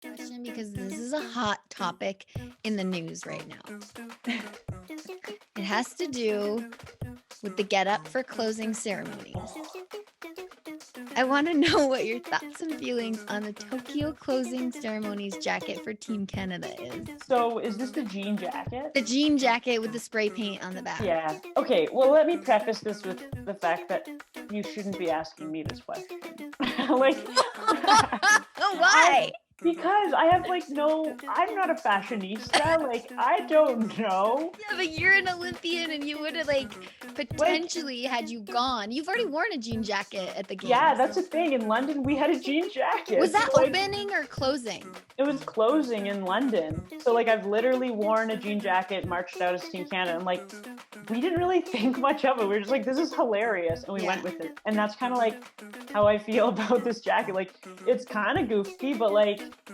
Question, because this is a hot topic in the news right now. It has to do with the get up for closing ceremonies. I want to know what your thoughts and feelings on the Tokyo closing ceremonies jacket for Team Canada is. So is this the jean jacket? The jean jacket with the spray paint on the back. Yeah. Okay, well, let me preface this with the fact that you shouldn't be asking me this question. Like, Why? because I have I'm not a fashionista. Like, I don't know. Yeah, but you're an Olympian and you would have potentially had you gone. You've already worn a jean jacket at the games. Yeah, that's the thing. In London, we had a jean jacket. Was that opening or closing? It was closing in London. So I've literally worn a jean jacket, marched out as Team Canada, and we didn't really think much of it. We were just this is hilarious, and we went with it. And that's kind of how I feel about this jacket. It's kind of goofy, but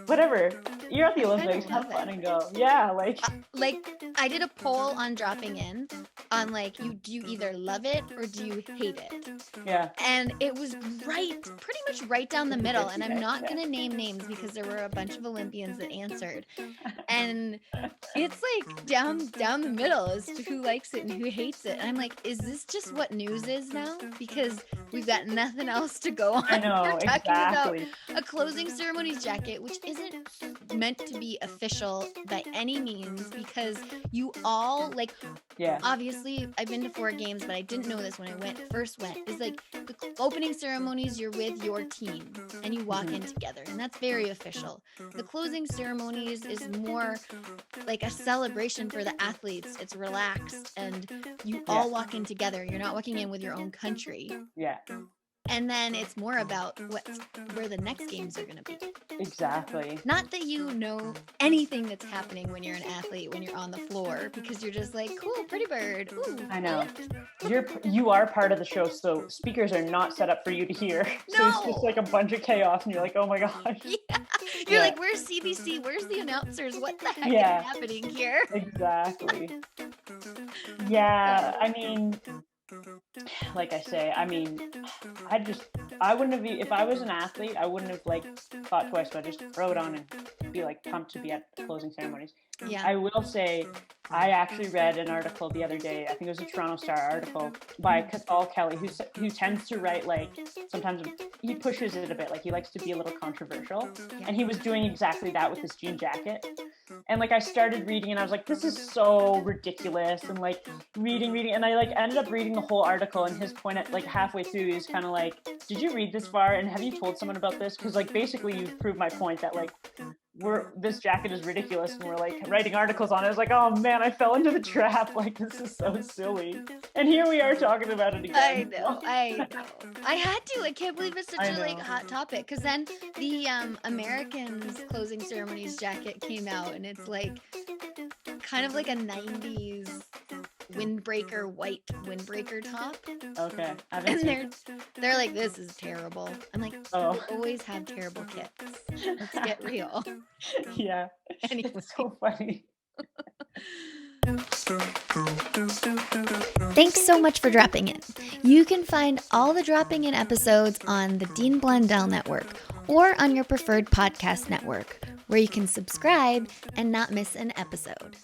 whatever. You're at the Olympics, have fun and go. Yeah, I did a poll on dropping in on do you either love it or do you hate it? Yeah. And it was pretty much right down the middle. And I'm not gonna name names because there were a bunch of Olympians that answered. And it's down the middle as to who likes it and who hates it. And I'm is this just what news is now? Because we've got nothing else to go on. I know, We're talking exactly. about a closing ceremonies jacket, which isn't meant to be official by any means, because you all obviously I've been to 4 games, but I didn't know this when I first went, is the opening ceremonies, you're with your team and you walk in together, and that's very official. The closing ceremonies is more a celebration for the athletes. It's relaxed and you all walk in together. You're not walking in with your own country. Yeah. And then it's more about where the next games are going to be. Exactly. Not that you know anything that's happening when you're an athlete, when you're on the floor, because you're just cool, pretty bird. Ooh. I know. You are part of the show, so speakers are not set up for you to hear. No. So it's just a bunch of chaos, and you're oh my gosh. Yeah. You're where's CBC? Where's the announcers? What the heck is happening here? Exactly. Yeah, I mean, like I say, I wouldn't have, if I was an athlete, I wouldn't have thought twice about it. Just throw it on and be pumped to be at closing ceremonies. Yeah. I will say, I actually read an article the other day. I think it was a Toronto Star article by Cathal Kelly, who tends to write sometimes he pushes it a bit. He likes to be a little controversial, and he was doing exactly that with his jean jacket. And I started reading, and I was this is so ridiculous. And reading, and I ended up reading the whole article. And his point at halfway through is kind of did you read this far? And have you told someone about this? Because basically you proved my point that this jacket is ridiculous, and we're writing articles on it. I was oh man, I fell into the trap. This is so silly. And here we are talking about it again. I know. I had to. I can't believe it's such a hot topic. Because then the Americans closing ceremonies jacket came out, and it's kind of a 90s white windbreaker top. Okay. And they're this is terrible. I'm we always have terrible kits. Let's get real. Yeah. Anyway. It's so funny. Thanks so much for dropping in. You can find all the dropping in episodes on the Dean Blundell Network or on your preferred podcast network, where you can subscribe and not miss an episode.